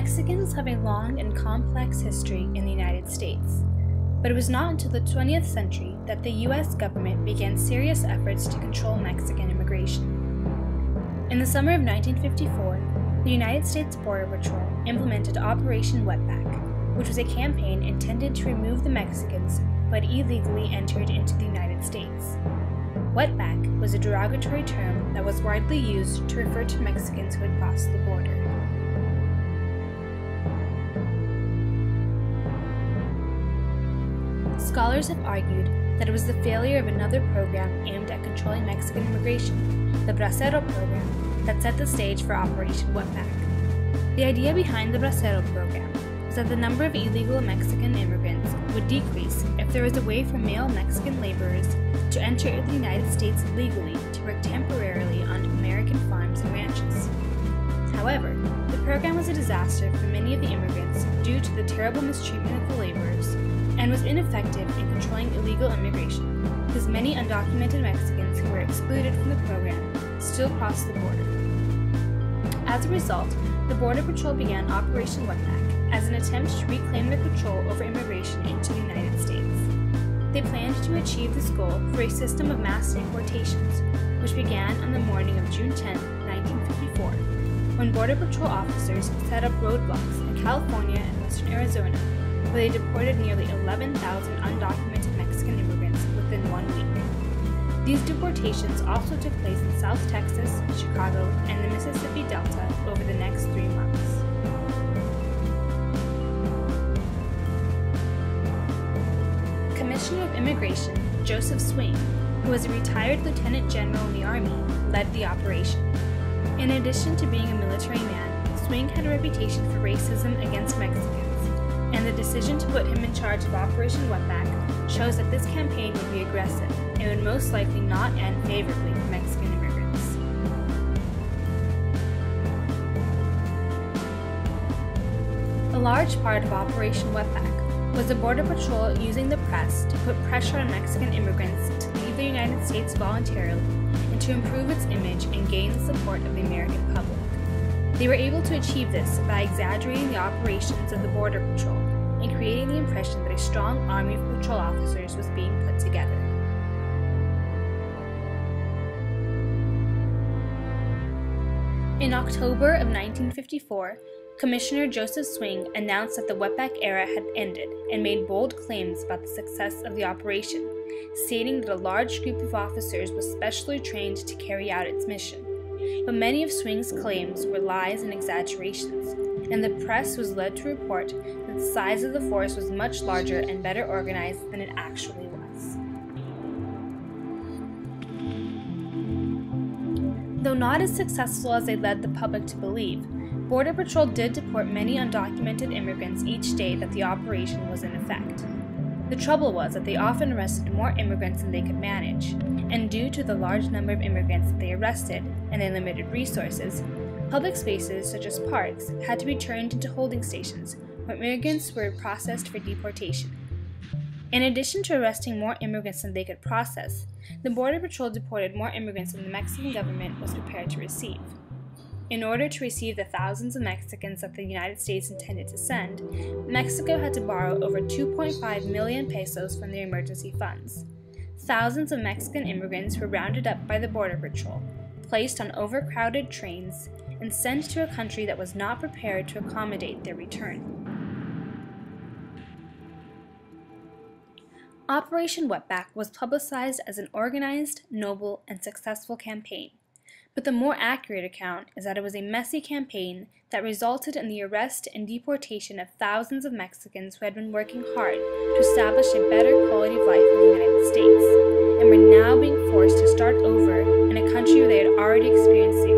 Mexicans have a long and complex history in the United States, but it was not until the 20th century that the U.S. government began serious efforts to control Mexican immigration. In the summer of 1954, the United States Border Patrol implemented Operation Wetback, which was a campaign intended to remove the Mexicans who had illegally entered into the United States. Wetback was a derogatory term that was widely used to refer to Mexicans who had crossed the border. Scholars have argued that it was the failure of another program aimed at controlling Mexican immigration, the Bracero program, that set the stage for Operation Wetback. The idea behind the Bracero program was that the number of illegal Mexican immigrants would decrease if there was a way for male Mexican laborers to enter the United States legally to work temporarily on American farms and ranches. However, the program was a disaster for many of the immigrants due to the terrible mistreatment of the laborers, and was ineffective in controlling illegal immigration because many undocumented Mexicans who were excluded from the program still crossed the border. As a result, the Border Patrol began Operation Wetback as an attempt to reclaim their control over immigration into the United States. They planned to achieve this goal through a system of mass deportations, which began on the morning of June 10, 1954, when Border Patrol officers set up roadblocks in California and western Arizona, where they deported nearly 11,000 undocumented Mexican immigrants within 1 week. These deportations also took place in South Texas, Chicago, and the Mississippi Delta over the next 3 months. Commissioner of Immigration Joseph Swing, who was a retired lieutenant general in the Army, led the operation. In addition to being a military man, Swing had a reputation for racism against Mexicans, and the decision to put him in charge of Operation Wetback shows that this campaign would be aggressive and would most likely not end favorably for Mexican immigrants. A large part of Operation Wetback was the Border Patrol using the press to put pressure on Mexican immigrants to leave the United States voluntarily and to improve its image and gain the support of the American public. They were able to achieve this by exaggerating the operations of the Border Patrol and creating the impression that a strong army of patrol officers was being put together. In October of 1954, Commissioner Joseph Swing announced that the Wetback era had ended and made bold claims about the success of the operation, stating that a large group of officers was specially trained to carry out its mission. But many of Swing's claims were lies and exaggerations, and the press was led to report that the size of the force was much larger and better organized than it actually was. Though not as successful as they led the public to believe, Border Patrol did deport many undocumented immigrants each day that the operation was in effect. The trouble was that they often arrested more immigrants than they could manage, and due to the large number of immigrants that they arrested and their limited resources, public spaces such as parks had to be turned into holding stations where immigrants were processed for deportation. In addition to arresting more immigrants than they could process, the Border Patrol deported more immigrants than the Mexican government was prepared to receive. In order to receive the thousands of Mexicans that the United States intended to send, Mexico had to borrow over 2.5 million pesos from their emergency funds. Thousands of Mexican immigrants were rounded up by the Border Patrol, placed on overcrowded trains, and sent to a country that was not prepared to accommodate their return. Operation Wetback was publicized as an organized, noble, and successful campaign. But the more accurate account is that it was a messy campaign that resulted in the arrest and deportation of thousands of Mexicans who had been working hard to establish a better quality of life in the United States, and were now being forced to start over in a country where they had already experienced the